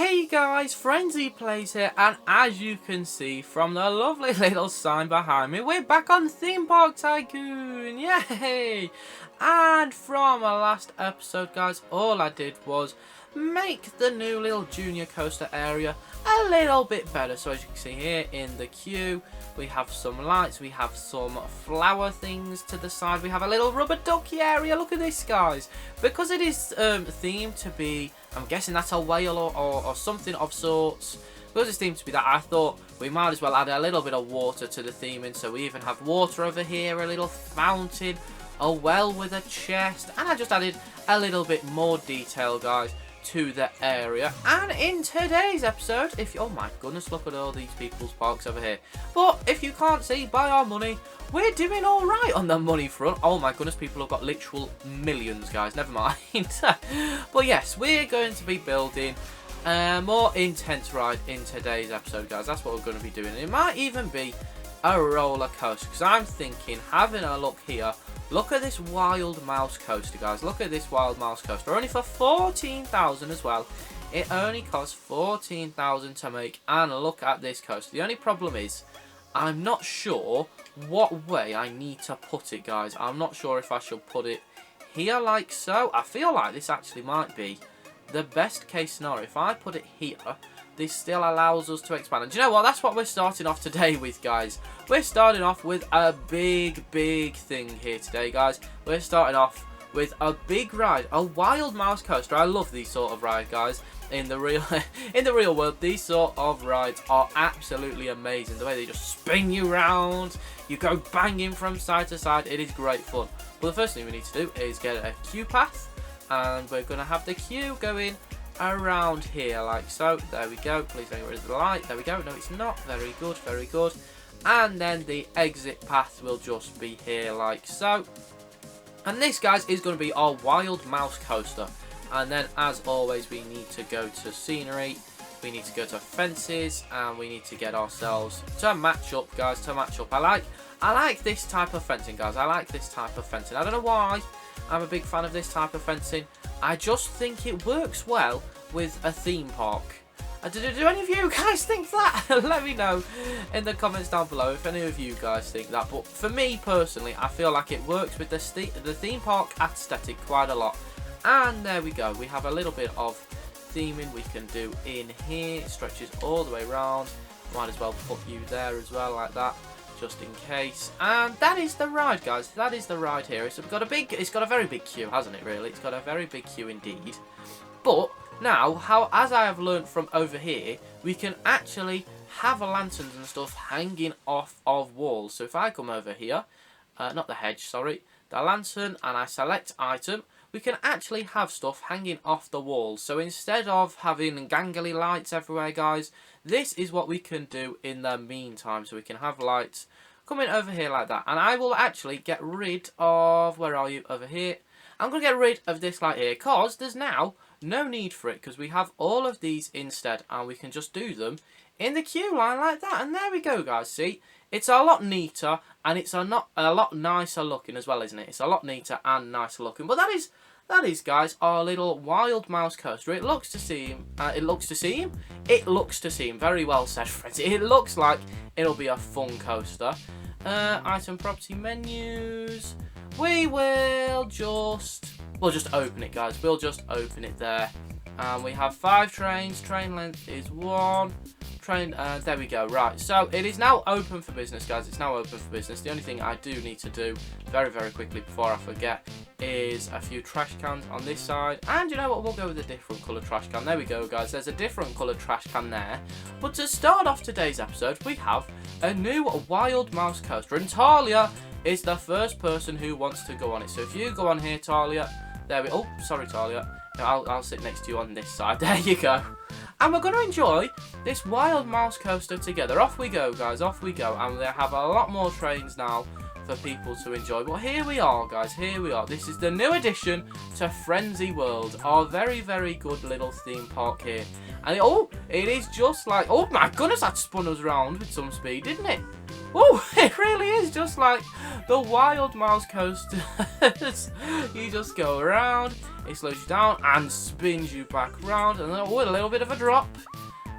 Hey guys, Frenzzy Playzz here, and as you can see from the lovely little sign behind me, we're back on Theme Park Tycoon, yay! And from our last episode, guys, all I did was make the new little junior coaster area a little bit better. So as you can see here in the queue, we have some lights, we have some flower things to the side, we have a little rubber ducky area. Look at this, guys, because it is themed to be, I'm guessing that's a whale or something of sorts. Because it's themed to be that, I thought we might as well add a little bit of water to the theming. So we even have water over here, a little fountain, a well with a chest, and I just added a little bit more detail, guys, to the area. And in today's episode, oh my goodness, look at all these people's parks over here. But if you can't see by our money, we're doing all right on the money front. Oh my goodness, people have got literal millions, guys, never mind. But yes, we're going to be building a more intense ride in today's episode, guys. That's what we're going to be doing. It might even be a roller coaster, because I'm thinking, having a look here, look at this wild mouse coaster, guys. Look at this wild mouse coaster. Only for 14,000 as well. It only costs 14,000 to make. And look at this coaster. The only problem is, I'm not sure what way I need to put it, guys. I'm not sure if I should put it here like so. I feel like this actually might be the best case scenario. If I put it here, this still allows us to expand. And do you know what? That's what we're starting off today with, guys. We're starting off with a big thing here today, guys. We're starting off with a big ride, a wild mouse coaster. I love these sort of rides, guys. In the real world, these sort of rides are absolutely amazing. The way they just spin you round, you go banging from side to side. It is great fun. Well, the first thing we need to do is get a queue path, and we're going to have the queue going around here like so. There we go. Please don't get rid of the light. There we go. No, it's not. Very good, very good. And then the exit path will just be here like so. And this, guys, is going to be our wild mouse coaster. And then, as always, we need to go to scenery, we need to go to fences, and we need to get ourselves to match up, guys, to match up. I like this type of fencing, guys. I like this type of fencing. I don't know why I'm a big fan of this type of fencing. I just think it works well with a theme park. Do any of you guys think that? Let me know in the comments down below if any of you guys think that. But for me personally, I feel like it works with the theme park aesthetic quite a lot. And there we go. We have a little bit of theming we can do in here. It stretches all the way around. Might as well put you there as well, like that, just in case. And that is the ride, guys. That is the ride here. It's got a very big queue, hasn't it? Really, it's got a very big queue indeed. But now, as I have learned from over here, we can actually have lanterns and stuff hanging off of walls. So if I come over here, not the hedge, sorry, the lantern, and I select item, we can actually have stuff hanging off the walls. So instead of having gangly lights everywhere, guys, this is what we can do in the meantime. So we can have lights coming over here like that. And I will actually get rid of, where are you, over here. I'm going to get rid of this light here, because there's now no need for it, because we have all of these instead, and we can just do them in the queue line like that. And there we go, guys. See, it's a lot neater, and it's a lot nicer looking as well, isn't it? It's a lot neater and nicer looking. But that is, guys, our little wild mouse coaster. It looks to seem, very well said, friends. It looks like it'll be a fun coaster. Item property menus. We'll just open it, guys. We'll just open it there. And we have 5 trains. Train length is 1. There we go. Right, so it is now open for business, guys. It's now open for business. The only thing I do need to do very quickly before I forget is a few trash cans on this side. And you know what? We'll go with a different colour trash can. There we go, guys. There's a different colour trash can there. But to start off today's episode, we have a new wild mouse coaster. And Talia is the first person who wants to go on it. So if you go on here, Talia. There we go. Oh, sorry, Talia. I'll sit next to you on this side. There you go. And we're going to enjoy this wild mouse coaster together. Off we go, guys. Off we go. And we have a lot more trains now for people to enjoy. But here we are, guys. Here we are. This is the new addition to Frenzzy World. Our very good little theme park here. And it is just like... Oh, my goodness, that spun us around with some speed, didn't it? Oh, it really is just like the Wild Mouse Coaster. You just go around, it slows you down and spins you back round, and then with a little bit of a drop.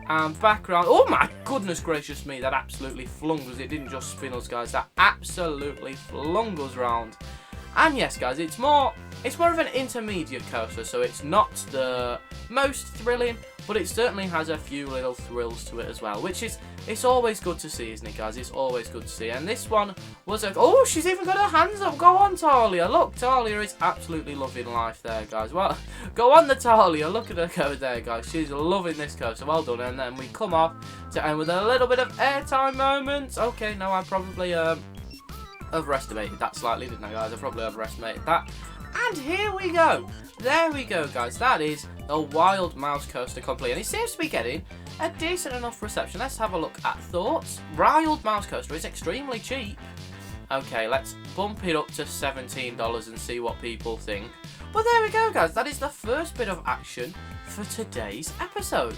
And back round. Oh my goodness gracious me, that absolutely flung us. It didn't just spin us, guys. That absolutely flung us round. And yes, guys, it's more of an intermediate coaster, so it's not the most thrilling, but it certainly has a few little thrills to it as well, which is, it's always good to see, isn't it, guys? It's always good to see. And this one was a, oh, she's even got her hands up. Go on, Talia. Look, Talia is absolutely loving life there, guys. Well, go on the Talia. Look at her go there, guys. She's loving this coaster. Well done. And then we come off to end with a little bit of airtime moments. Okay, no, I probably overestimated that slightly, didn't I, guys? I probably overestimated that. And here we go. There we go, guys. That is the Wild Mouse Coaster complete. And it seems to be getting a decent enough reception. Let's have a look at thoughts. Wild Mouse Coaster is extremely cheap. Okay, let's bump it up to $17 and see what people think. But there we go, guys. That is the first bit of action for today's episode.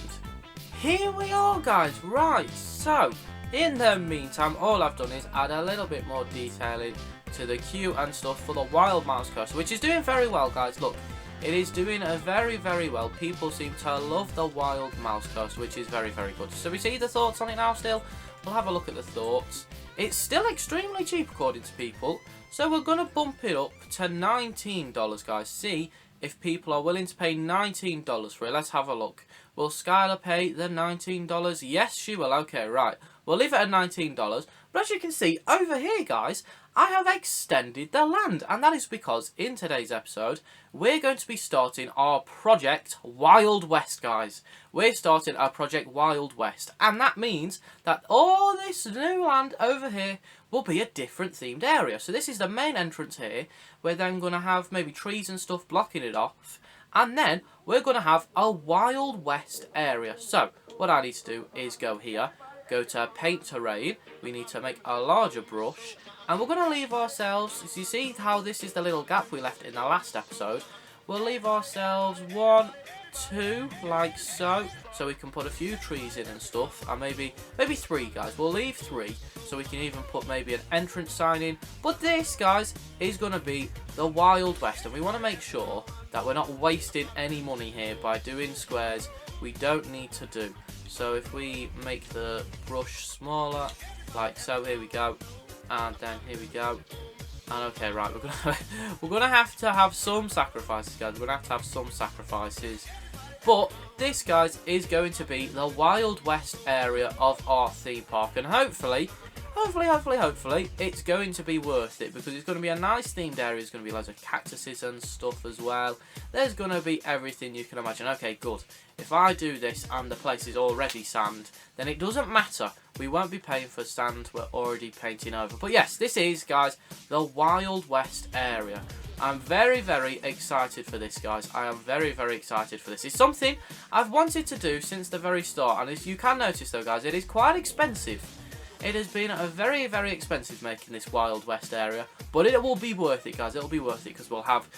Here we are, guys. Right, so in the meantime, all I've done is add a little bit more detailing to the queue and stuff for the Wild Mouse Coaster, which is doing very well, guys. Look, it is doing very, very well. People seem to love the Wild Mouse Coaster, which is very, very good. So we see the thoughts on it now still. We'll have a look at the thoughts. It's still extremely cheap according to people, so we're going to bump it up to $19, guys. See if people are willing to pay $19 for it. Let's have a look. Will Skylar pay the $19? Yes, she will. Okay, right. We'll leave it at $19. But as you can see, over here, guys, I have extended the land. And that is because in today's episode, we're going to be starting our Project Wild West, guys. We're starting our Project Wild West. And that means that all this new land over here will be a different themed area. So this is the main entrance here. We're then going to have maybe trees and stuff blocking it off. And then we're going to have a Wild West area. So what I need to do is go here. Go to paint terrain, we need to make a larger brush, and we're going to leave ourselves, as you see how this is the little gap we left in the last episode, we'll leave ourselves 1, 2, like so we can put a few trees in and stuff, and maybe 3, guys. We'll leave 3, so we can even put maybe an entrance sign in, but this, guys, is going to be the Wild West, and we want to make sure that we're not wasting any money here by doing squares we don't need to do. So if we make the brush smaller, like so, here we go, and then here we go, and okay, right, we're gonna have to have some sacrifices, guys. We're gonna have to have some sacrifices, but this, guys, is going to be the Wild West area of our theme park, and hopefully, it's going to be worth it, because it's going to be a nice themed area. There's going to be loads of cactuses and stuff as well. There's going to be everything you can imagine. Okay, good. If I do this and the place is already sand, then it doesn't matter. We won't be paying for sand we're already painting over. But yes, this is, guys, the Wild West area. I'm very, very excited for this, guys. I am very, very excited for this. It's something I've wanted to do since the very start. And as you can notice, though, guys, it is quite expensive. It has been a very, very expensive making this Wild West area, but it will be worth it, guys. It'll be worth it because we'll have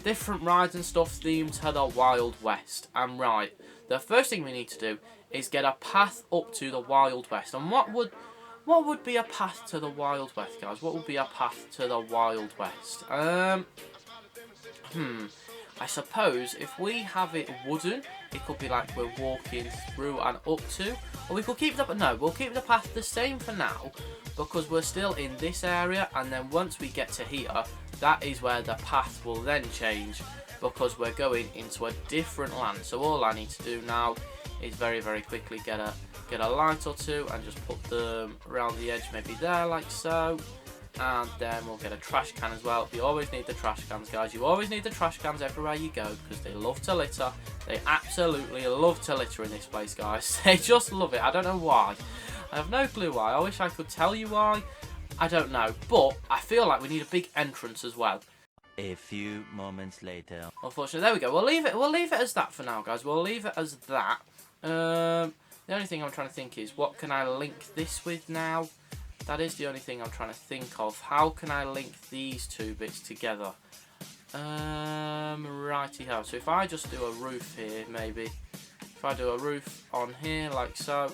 different rides and stuff themed to the Wild West. And right, the first thing we need to do is get a path up to the Wild West. And what would be a path to the Wild West, guys? What would be a path to the Wild West? I suppose if we have it wooden, it could be like we're walking through and up to. Or we could keep the, no, we'll keep the path the same for now, because we're still in this area, and then once we get to here, that is where the path will then change, because we're going into a different land. So all I need to do now is very, very quickly get a light or two and just put them around the edge, maybe there, like so. And then we'll get a trash can as well. You always need the trash cans, guys. You always need the trash cans everywhere you go, because they love to litter. They absolutely love to litter in this place, guys. They just love it. I don't know why. I have no clue why. I wish I could tell you why. I don't know. But I feel like we need a big entrance as well. A few moments later. Unfortunately, there we go. We'll leave it as that for now, guys. We'll leave it as that. The only thing I'm trying to think is, what can I link this with now? That is the only thing I'm trying to think of. How can I link these two bits together? Righty-ho. So if I just do a roof here, maybe. If I do a roof on here, like so.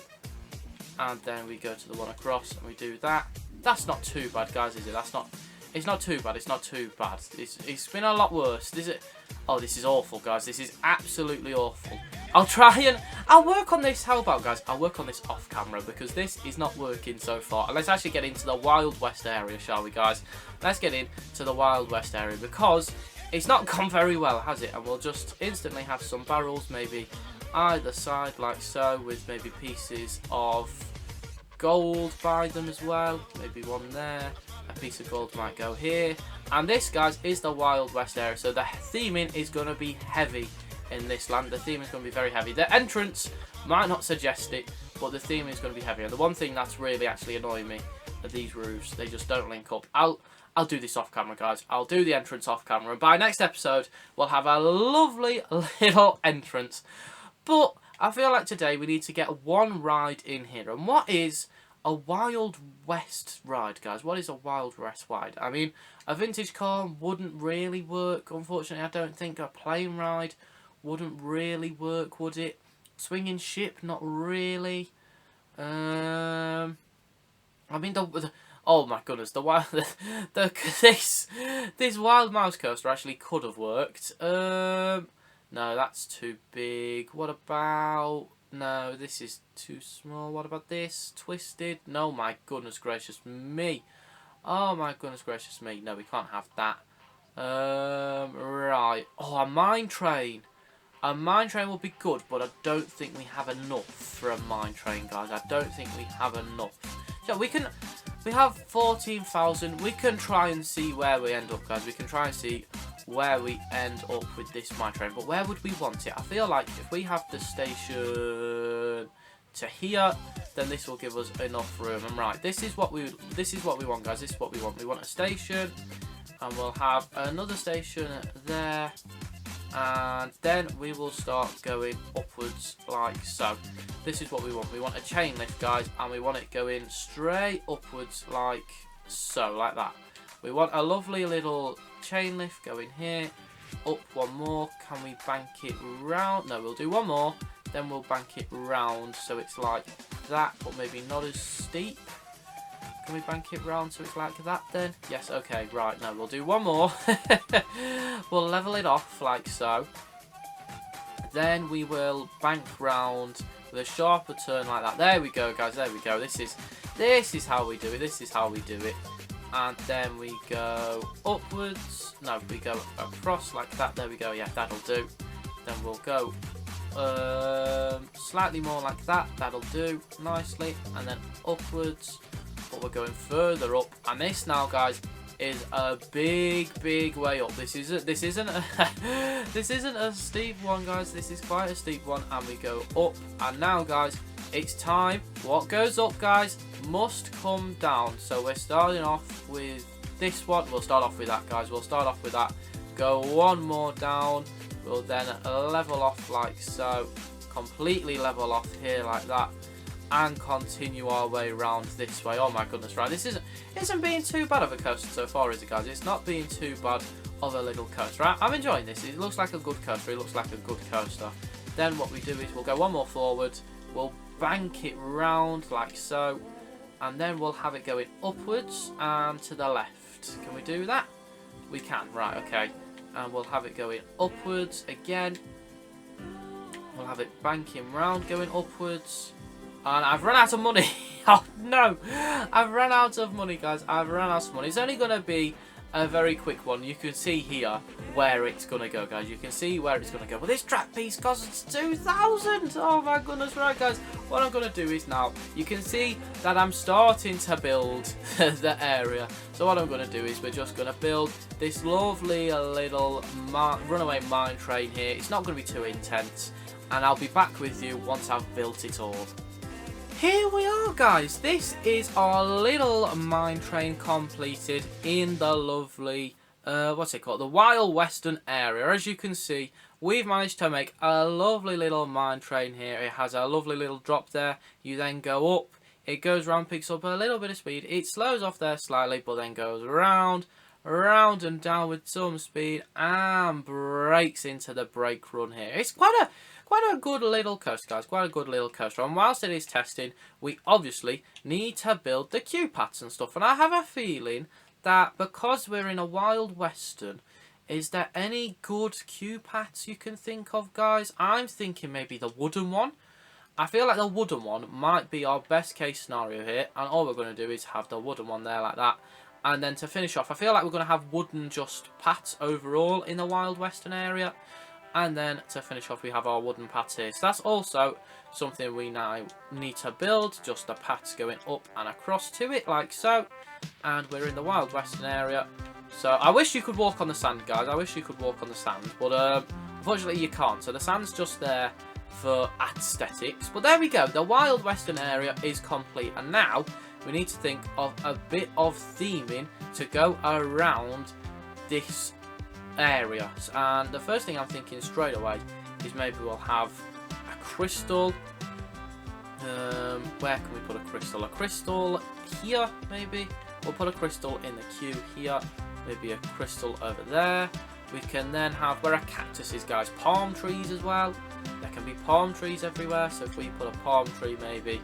And then we go to the one across and we do that. That's not too bad, guys, is it? That's not... It's not too bad. It's not too bad. It's been a lot worse. Is it? Oh, this is awful, guys. This is absolutely awful. I'll try and... I'll work on this. How about, guys? I'll work on this off camera because this is not working so far. And let's actually get into the Wild West area, shall we, guys? Let's get into the Wild West area because it's not gone very well, has it? And we'll just instantly have some barrels maybe either side like so with maybe pieces of gold by them as well. Maybe one there. A piece of gold might go here. And this, guys, is the Wild West area. So the theming is going to be heavy in this land. The theme is going to be very heavy. The entrance might not suggest it, but the theme is going to be heavy. And the one thing that's really actually annoying me are these roofs. They just don't link up. I'll do this off camera, guys. I'll do the entrance off camera. And by next episode, we'll have a lovely little entrance. But I feel like today we need to get one ride in here. And what is a Wild West ride, guys? What is a Wild West ride? I mean, a vintage car wouldn't really work. Unfortunately, I don't think a plane ride wouldn't really work, would it? Swinging ship, not really. I mean, oh my goodness, this Wild Mouse coaster actually could have worked. No, that's too big. What about... No, this is too small. What about this? Twisted? No, my goodness gracious me. Oh, my goodness gracious me. No, we can't have that. Right. Oh, a mine train. A mine train will be good, but I don't think we have enough for a mine train, guys. I don't think we have enough. So we have 14,000. We can try and see where we end up, guys. We can try and see where we end up with this mine train, but where would we want it? I feel like if we have the station to here, then this will give us enough room. And right, this is what we want, guys. This is what we want. We want a station, and we'll have another station there, and then we will start going upwards like so. This is what we want. We want a chain lift, guys, and we want it going straight upwards like so, like that. We want a lovely little chain lift going here, up one more. Can we bank it round? No, we'll do one more, then we'll bank it round so it's like that, but maybe not as steep. Can we bank it round so it's like that then? Yes, okay, right, no, we'll do one more. We'll level it off like so. Then we will bank round with a sharper turn like that. There we go, guys, there we go. This is how we do it, this is how we do it. And then we go upwards. No, we go across like that. There we go. Yeah, that'll do. Then we'll go slightly more like that. That'll do nicely. And then upwards. But we're going further up. And this now, guys, is a big way up. This isn't a steep one, guys. This is quite a steep one. And we go up. And now, guys, it's time. What goes up, guys, must come down. So we're starting off with this one. We'll start off with that, guys. We'll start off with that. Go one more down. We'll then level off like so. Completely level off here like that. And continue our way around this way. Oh my goodness, right. This isn't being too bad of a coaster so far, is it, guys? It's not being too bad of a little coaster. Right? I'm enjoying this. It looks like a good coaster. It looks like a good coaster. Then what we do is we'll go one more forward. We'll bank it round like so, and then we'll have it going upwards and to the left. Can we do that? We can, right, okay. And we'll have it going upwards again. We'll have it banking round, going upwards. And I've run out of money. Oh no, I've run out of money, guys. I've run out of money. It's only going to be a very quick one. You can see here where it's going to go, guys. You can see where it's going to go. But this track piece costs 2,000. Oh my goodness. Right, guys. What I'm going to do is now, you can see that I'm starting to build the area. So what I'm going to do is we're just going to build this lovely little runaway mine train here. It's not going to be too intense. And I'll be back with you once I've built it all. Here we are, guys. This is our little mine train completed in the lovely, what's it called? The Wild Western area. As you can see, we've managed to make a lovely little mine train here. It has a lovely little drop there. You then go up. It goes round, picks up a little bit of speed. It slows off there slightly, but then goes round and down with some speed and brakes into the brake run here. It's quite quite a good little coaster, guys. Quite a good little coaster. And whilst it is testing, we obviously need to build the queue pads and stuff. And I have a feeling that because we're in a Wild Western, is there any good queue pads you can think of, guys? I'm thinking maybe the wooden one. I feel like the wooden one might be our best case scenario here. And all we're going to do is have the wooden one there like that. And then to finish off, I feel like we're going to have wooden just pads overall in the Wild Western area. And then to finish off, we have our wooden pads here. So that's also something we now need to build. Just the pads going up and across to it, like so. And we're in the Wild Western area. So I wish you could walk on the sand, guys. I wish you could walk on the sand. But unfortunately, you can't. So the sand's just there for aesthetics. But there we go. The Wild Western area is complete. And now we need to think of a bit of theming to go around this area. And the first thing I'm thinking straight away is maybe we'll have a crystal. Where can we put a crystal? A crystal here, maybe. We'll put a crystal in the queue here. Maybe a crystal over there. We can then have, where are cactuses, guys? Palm trees as well. There can be palm trees everywhere. So if we put a palm tree maybe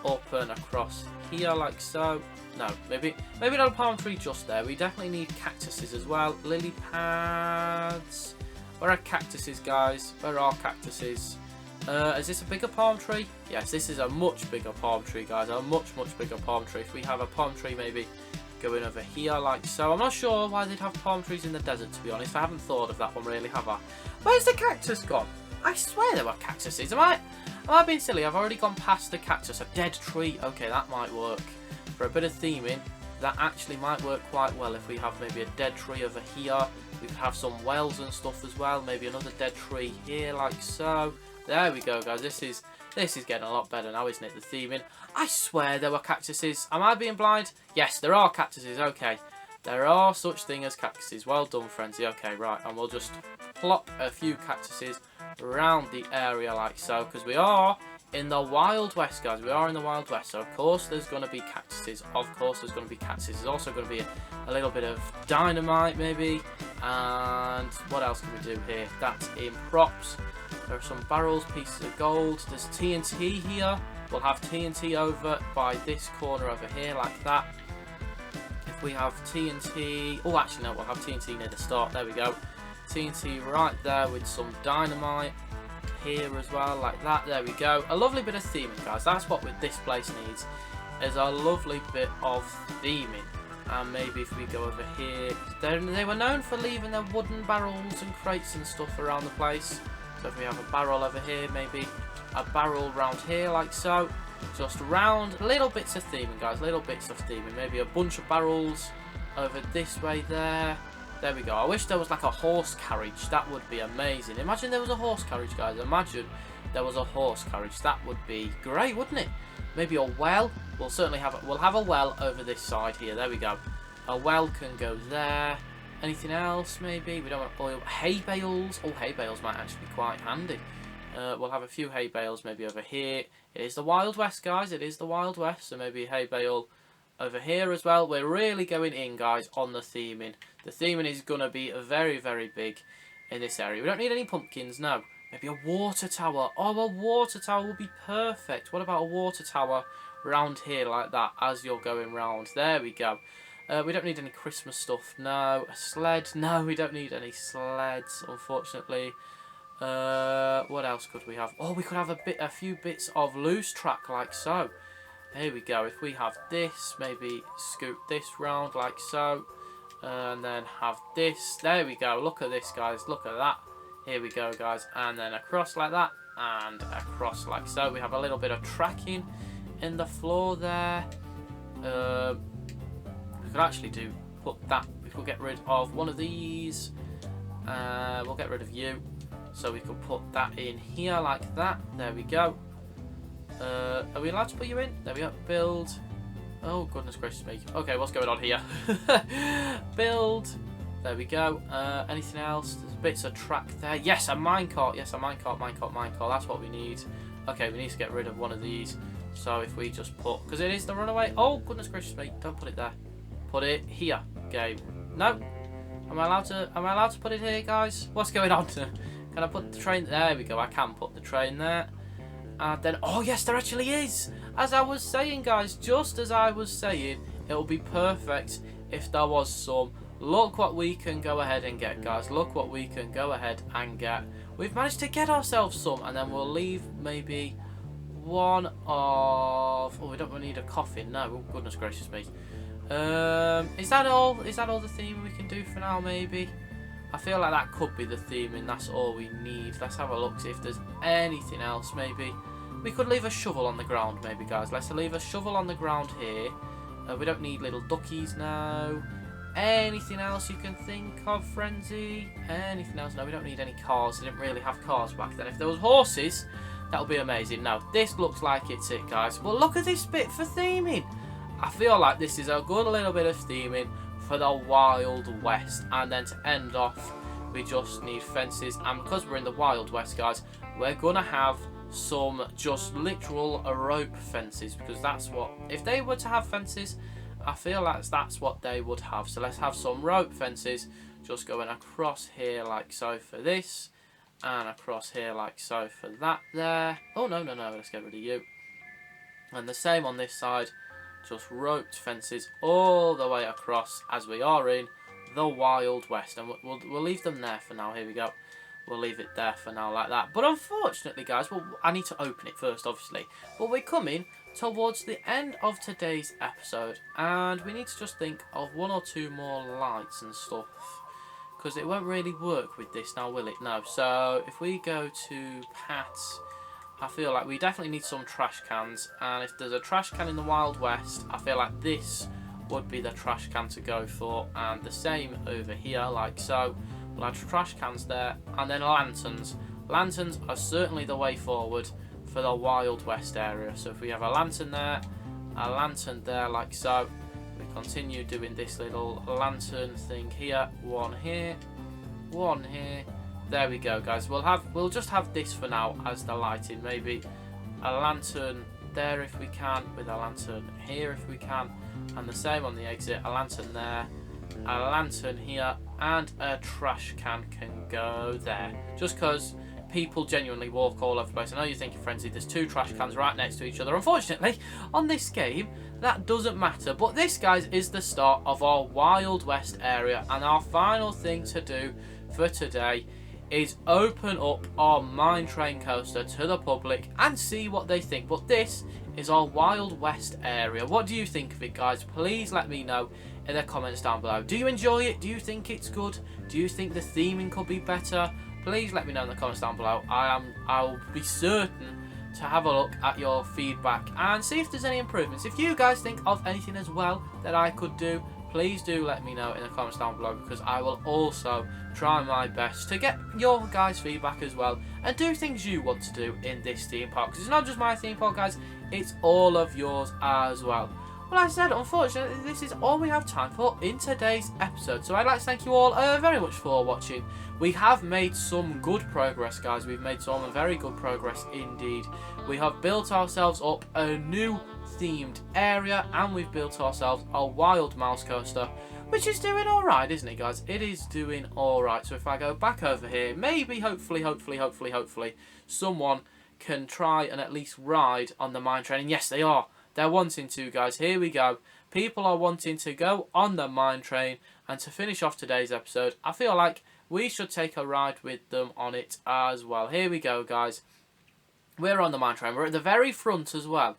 up and across here like so. No, maybe not a palm tree just there. We definitely need cactuses as well. Lily pads. Where are cactuses, guys? Where are cactuses? Is this a bigger palm tree? Yes, this is a much bigger palm tree, guys. A much bigger palm tree. If we have a palm tree maybe going over here like so. I'm not sure why they'd have palm trees in the desert, to be honest. I haven't thought of that one really, have I? Where's the cactus gone? I swear there were cactuses. Am I being silly? I've already gone past the cactus. A dead tree. Okay, that might work. For a bit of theming, that actually might work quite well. If we have maybe a dead tree over here. We could have some wells and stuff as well. Maybe another dead tree here like so. There we go, guys. This is getting a lot better now, isn't it? The theming. I swear there were cactuses. Am I being blind? Yes, there are cactuses. Okay. There are such thing as cactuses. Well done, Frenzzy. Okay, right. And we'll just plop a few cactuses around the area like so. Because we are in the Wild West, guys. We are in the Wild West. So, of course, there's going to be cactuses. Of course, there's going to be cactuses. There's also going to be a little bit of dynamite, maybe. And what else can we do here? That's in props. There are some barrels, pieces of gold. There's TNT here. We'll have TNT over by this corner over here, like that. If we have TNT... Oh, actually, no. We'll have TNT near the start. There we go. TNT right there with some dynamite here as well, like that. There we go. A lovely bit of theming, guys. That's what this place needs, is a lovely bit of theming. And maybe if we go over here... They were known for leaving their wooden barrels and crates and stuff around the place. So if we have a barrel over here, maybe a barrel round here like so. Just round little bits of theming, guys. Little bits of theming. Maybe a bunch of barrels over this way there. There we go. I wish there was like a horse carriage. That would be amazing. Imagine there was a horse carriage, guys. Imagine there was a horse carriage. That would be great, wouldn't it? Maybe a well. We'll certainly have we'll have a well over this side here. There we go. A well can go there. Anything else, maybe? We don't want oil. Hay bales. Oh, hay bales might actually be quite handy. We'll have a few hay bales maybe over here. It is the Wild West, guys. It is the Wild West. So maybe a hay bale over here as well. We're really going in, guys, on the theming. The theming is going to be very, very big in this area. We don't need any pumpkins, no. Maybe a water tower. Oh, a water tower would be perfect. What about a water tower round here like that as you're going round? There we go. We don't need any Christmas stuff. No. A sled. No, we don't need any sleds, unfortunately. What else could we have? Oh, we could have a few bits of loose track like so. Here we go. If we have this, maybe scoot this round like so. And then have this. There we go. Look at this, guys. Look at that. Here we go, guys. And then across like that. And across like so. We have a little bit of tracking in the floor there. We could actually put that. We could get rid of one of these. We'll get rid of you. So we could put that in here like that. There we go. Are we allowed to put you in? There we go. Build. Oh, goodness gracious me. Okay, what's going on here? Build. There we go. Anything else? There's bits of track there. Yes, a minecart. Yes, a minecart. That's what we need. Okay, we need to get rid of one of these. So if we just put... Because it is the runaway. Oh, goodness gracious me. Don't put it there. Put it here. Game. No. Am I allowed to put it here, guys? What's going on? Can I put the train? There we go. I can put the train there. And then, oh yes, there actually is. As I was saying, guys, just as I was saying, it will be perfect if there was some. Look what we can go ahead and get, guys. Look what we can go ahead and get. We've managed to get ourselves some, and then we'll leave maybe one of... Oh, we don't need a coffin. No, oh, goodness gracious me. Is that all? Is that all the theming we can do for now, maybe? I feel like that could be the theming. That's all we need. Let's have a look, see if there's anything else, maybe. We could leave a shovel on the ground, maybe, guys. Let's leave a shovel on the ground here. We don't need little duckies now. Anything else you can think of, Frenzzy? Anything else? No, we don't need any cars. They didn't really have cars back then. If there was horses, that would be amazing. No, this looks like it's it, guys. Well, look at this bit for theming. I feel like this is a good little bit of theming for the Wild West. And then to end off, we just need fences. And because we're in the Wild West, guys, we're going to have some just literal rope fences. Because that's what, if they were to have fences, I feel like that's what they would have. So let's have some rope fences just going across here like so for this. And across here like so for that there. Oh, no. Let's get rid of you. And the same on this side. Just roped fences all the way across as we are in the Wild West. And we'll leave them there for now. Here we go. We'll leave it there for now like that. But unfortunately, guys, well, I need to open it first, obviously. But we're coming towards the end of today's episode. And we need to just think of one or two more lights and stuff. Because it won't really work with this now, will it? No. So if we go to Pat, I feel like we definitely need some trash cans. And if there's a trash can in the Wild West, I feel like this would be the trash can to go for. And the same over here, like so. We'll have trash cans there. And then lanterns. Lanterns are certainly the way forward for the Wild West area. So if we have a lantern there, like so. We continue doing this little lantern thing here. One here. There we go, guys. We'll just have this for now as the lighting. Maybe a lantern there if we can, with a lantern here if we can, and the same on the exit. A lantern there, a lantern here, and a trash can go there. Just because people genuinely walk all over the place. I know you're thinking, Frenzzy, there's two trash cans right next to each other. Unfortunately, on this game, that doesn't matter. But this, guys, is the start of our Wild West area. And our final thing to do for today is open up our mine train coaster to the public and see what they think. But this is our Wild West area. What do you think of it, guys? Please let me know in the comments down below. Do you enjoy it? Do you think it's good? Do you think the theming could be better? Please let me know in the comments down below. I'll be certain to have a look at your feedback and see if there's any improvements. If you guys think of anything as well that I could do, please do let me know in the comments down below, because I will also try my best to get your guys' feedback as well and do things you want to do in this theme park. Because it's not just my theme park, guys, it's all of yours as well. Well, as I said, unfortunately, this is all we have time for in today's episode. So I'd like to thank you all very much for watching. We have made some good progress, guys. We've made some very good progress indeed. We have built ourselves up a new themed area, and we've built ourselves a wild mouse coaster, which is doing alright, isn't it, guys? It is doing alright. So if I go back over here, maybe, hopefully, someone can try and at least ride on the mine train. And yes, they are. They're wanting to, guys. Here we go. People are wanting to go on the mine train. And to finish off today's episode, I feel like we should take a ride with them on it as well. Here we go, guys. We're on the mine train. We're at the very front as well.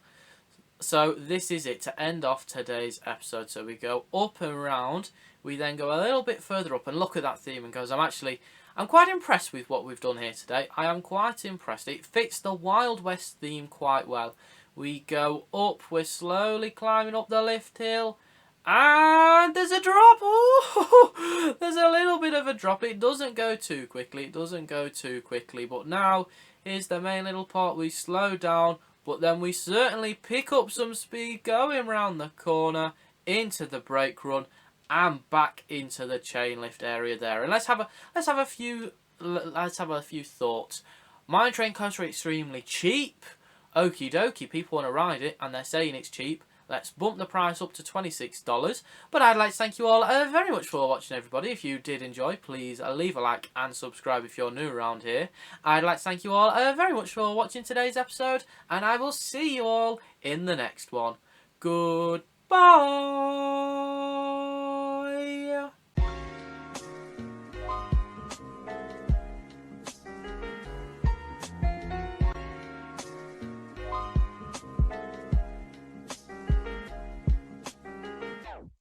So this is it to end off today's episode. So we go up and round. We then go a little bit further up and look at that theme, and goes, I'm quite impressed with what we've done here today. I am quite impressed. It fits the Wild West theme quite well. We go up. We're slowly climbing up the lift hill. And there's a drop. Ooh, there's a little bit of a drop. It doesn't go too quickly. But now, here's the main little part. We slow down. But then we certainly pick up some speed going round the corner into the brake run and back into the chain lift area there. And let's have a few thoughts. Mine train coaster extremely cheap. Okie dokie, people want to ride it and they're saying it's cheap. Let's bump the price up to $26. But I'd like to thank you all very much for watching, everybody. If you did enjoy, please leave a like and subscribe if you're new around here. I'd like to thank you all very much for watching today's episode, and I will see you all in the next one. Goodbye.